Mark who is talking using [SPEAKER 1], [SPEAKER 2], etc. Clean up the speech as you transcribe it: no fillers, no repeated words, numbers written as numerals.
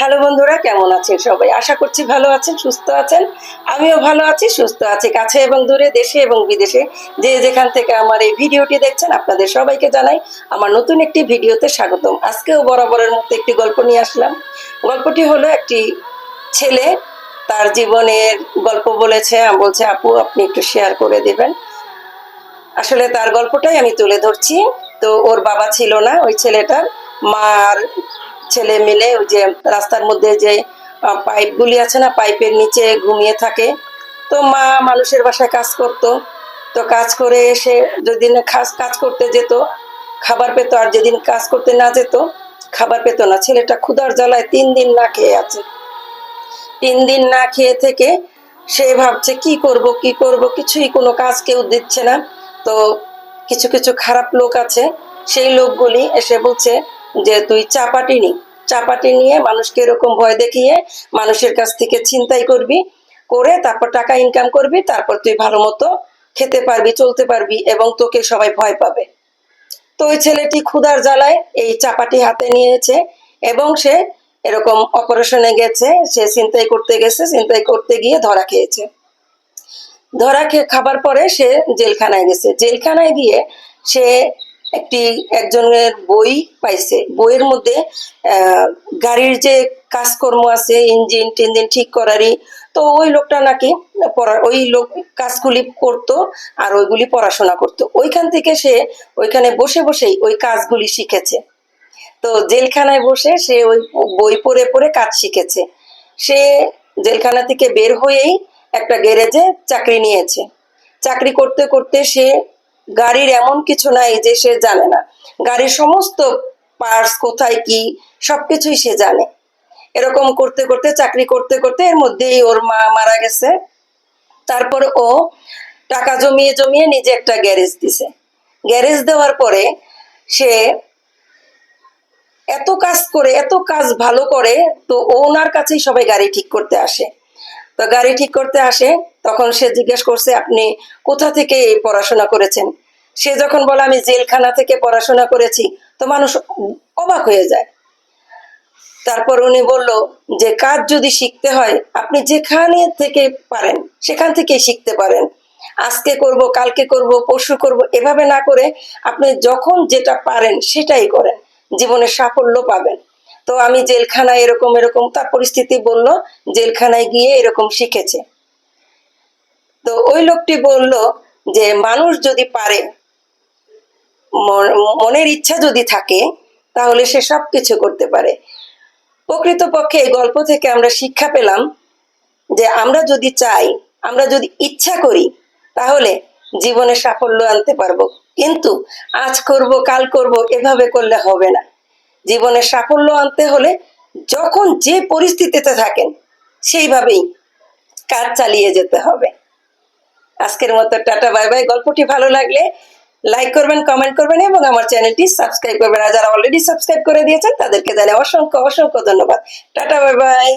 [SPEAKER 1] Hello বন্ধুরা, কেমন আছেন সবাই? আশা করছি ভালো আছেন, সুস্থ আছেন। আমিও ভালো আছি, সুস্থ আছি। কাছে এবং দূরে, দেশে এবং বিদেশে যে যেখান থেকে আমার এই ভিডিওটি দেখছেন, আপনাদের সবাইকে জানাই আমার নতুন একটি ভিডিওতে স্বাগতম। আজকেও বরাবরের মতো একটি গল্প নিয়ে আসলাম। গল্পটি হলো একটি ছেলে তার জীবনের গল্প বলেছে, বলছে আপু আপনি একটু শেয়ার করে দেবেন। আসলে তার গল্পটাই আমি তুলে ধরছি। তো ওর বাবা ছিল না, ওই ছেলেটার মা আর ছেলে মিলে ওই যে রাস্তার মধ্যে যে পাইপগুলি আছে না, পাইপের নিচে ঘুমিয়ে থাকে। তো মা মানুষের বাসায় কাজ করতো। তো কাজ করে এসে যেদিন কাজ করতে যেত খাবার পেতো, আর যেদিন কাজ করতে না যেত খাবার পেত না। ছেলেটা ক্ষুধার জ্বালায় 3 দিন না খেয়ে আছে। 3 দিন না খেয়ে থেকে সে ভাবছে কি করব কি করব, কিছুই কোনো কাজ কেউ দিচ্ছে না। তো কিছু কিছু খারাপ লোক আছে, সেই লোকগুলি এসে বলছে যে তুই চাপাটি নি, চাপাটি নিয়ে মানুষকে এরকম ভয় দেখিয়ে মানুষের কাছ থেকে ছিনতাই করবি, করে তারপর টাকা ইনকাম করবি, তারপর তুই ভালো মতো খেতে পারবি, চলতে পারবি এবং তোকে সবাই ভয় পাবে। তো ওই ছেলেটি ক্ষুধার জ্বালায় এই চাপাটি হাতে নিয়েছে এবং সে এরকম অপারেশনে গেছে, সে ছিনতাই করতে গেছে, ছিনতাই করতে গিয়ে ধরা খেয়েছে। ধরা খেয়ে খাবার পরে সে জেলখানায় গেছে। জেলখানায় গিয়ে সে একজনের বই পাইছে। বইয়ের মধ্যে গাড়ির যে কাজকর্ম আছে, ইঞ্জিন টিঞ্জিন ঠিক করারই, তো ওই লোকটা নাকি ওই লোক কাজগুলি করতো আর ওইগুলি পড়াশোনা করতো। ওইখান থেকে সে ওইখানে বসে বসেই ওই কাজগুলি শিখেছে। তো জেলখানায় বসে সে ওই বই পড়ে পড়ে কাজ শিখেছে। সে জেলখানা থেকে বের হয়েই একটা গ্যারেজে চাকরি নিয়েছে। চাকরি করতে করতে সে গাড়ির এমন কিছু নাই যে সে জানে না। গাড়ির সমস্ত পার্টস কোথায় কি সবকিছুই সে জানে। এরকম করতে করতে চাকরি করতে করতে এর মধ্যেই ওর মা মারা গেছে। তারপর ও টাকা জমিয়ে জমিয়ে নিজে একটা গ্যারেজ দিছে। গ্যারেজ দেওয়ার পরে সে এত কাজ করে, এত কাজ ভালো করে, তো ওনার কাছেই সবাই গাড়ি ঠিক করতে আসে। তো গাড়ি ঠিক করতে আসে, তখন সে জিজ্ঞেস করছে আপনি কোথা থেকে এই পড়াশোনা করেছেন। সে যখন বলে আমি জেলখানা থেকে পড়াশোনা করেছি, তো মানুষ অবাক হয়ে যায়। তারপর উনি বলল যে কাজ যদি শিখতে হয় আপনি যেখানে থেকে পারেন সেখান থেকে শিখতে পারেন। আজকে করব, কালকে করব, পরশু করব, এভাবে না করে আপনি যখন যেটা পারেন সেটাই করেন, জীবনে সাফল্য পাবেন। তো আমি জেলখানায় এরকম এরকম তার পরিস্থিতি বলল, জেলখানায় গিয়ে এরকম শিখেছে। তো ওই লোকটি বলল যে মানুষ যদি পারে, মনের ইচ্ছা যদি থাকে, তাহলে সে সবকিছু করতে পারে। প্রকৃতপক্ষে এই গল্প থেকে আমরা শিক্ষা পেলাম যে আমরা যদি চাই, আমরা যদি ইচ্ছা করি, তাহলে জীবনে সাফল্য আনতে পারবো। কিন্তু আজ করব কাল করব এভাবে করলে হবে না। জীবনে সাফল্য আনতে হলে যখন যে পরিস্থিতিতে থাকেন সেইভাবেই কাজ চালিয়ে যেতে হবে। আজকের মতো টাটা বাই বাই। গল্পটি ভালো লাগলে লাইক করবেন, কমেন্ট করবেন এবং আমার চ্যানেলটি সাবস্ক্রাইব করবেন। আর যারা অলরেডি সাবস্ক্রাইব করে দিয়েছেন তাদেরকে জানাই অসংখ্য অসংখ্য ধন্যবাদ। Tata bye bye.